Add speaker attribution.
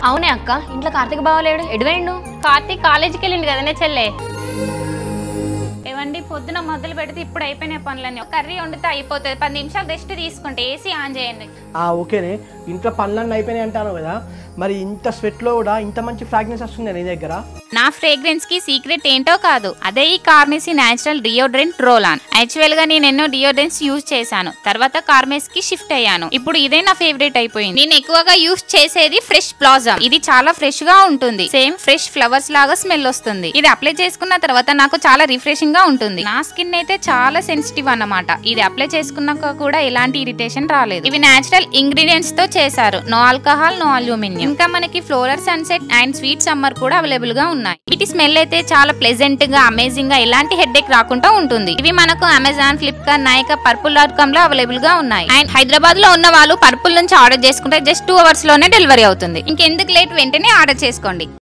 Speaker 1: అవునే అక్క, ఇంట్లో కార్తీక్ బావలేడు, ఎడువేండు?
Speaker 2: కార్తీక్ కాలేజీకి వెళ్ళిండు కదనే చెల్లె. ఏవండి పొద్దున మొదలు పెడితే ఇప్పుడు అయిపోయినాయి పనులన్నీ. కర్రీ వండితే అయిపోతుంది, 10 నిమిషాలు రెస్ట్ తీసుకుంటే ఏసీ ఆన్ చేయండి.
Speaker 3: ఓకేనే, ఇంట్లో పనులన్నీ అయిపోయినాయి అంటాను కదా, మరి ఇంత స్వెట్లో కూడా ఇంత మంచి ఫ్రాగ్రెన్స్ వస్తుంది నీ దగ్గర?
Speaker 2: నా ఫ్రేగ్రెన్స్ కి సీక్రెట్ ఏంటో కాదు, అదే ఈ Carmesi natural deodorant roll on. Actual గా నేను ఎన్నో డియోడ్రెంట్స్ యూజ్ చేశాను, తర్వాత కార్మెస్ కి షిఫ్ట్ అయ్యాను. ఇప్పుడు ఇదే నా ఫేవరెట్ అయిపోయింది. నేను ఎక్కువగా యూజ్ చేసేది ఫ్రెష్ బ్లాజమ్. ఇది చాలా ఫ్రెష్ గా ఉంటుంది, సేమ్ ఫ్రెష్ ఫ్లవర్స్ లాగా స్మెల్ వస్తుంది. ఇది అప్లై చేసుకున్న తర్వాత నాకు చాలా రిఫ్రెషింగ్ గా ఉంటుంది. నా స్కిన్ అయితే చాలా సెన్సిటివ్ అన్నమాట. ఇది అప్లై చేసుకున్నాక కూడా ఎలాంటి ఇరిటేషన్ రాలేదు. ఇవి న్యాచురల్ ఇంగ్రీడియంట్స్ తో చేశారు, నో ఆల్కహాల్, నో అల్యూమినియం. ఇంకా మనకి floral sunset and sweet summer కూడా అవైలబుల్ గా ఉన్నాయి. వీటి స్మెల్ అయితే చాలా ప్లెజెంట్ గా, అమేజింగ్ గా, ఎలాంటి హెడేక్ రాకుండా ఉంటుంది. ఇవి మనకు అమెజాన్, ఫ్లిప్కార్ట్, నైకా, purple.com లో అవైలబుల్ గా ఉన్నాయి. అండ్ హైదరాబాద్ లో ఉన్న వాళ్ళు పర్పుల్ నుంచి ఆర్డర్ చేసుకుంటే జస్ట్ 2 hours లోనే డెలివరీ అవుతుంది. ఇంకెందుకు లేట్, వెంటనే ఆర్డర్ చేసుకోండి.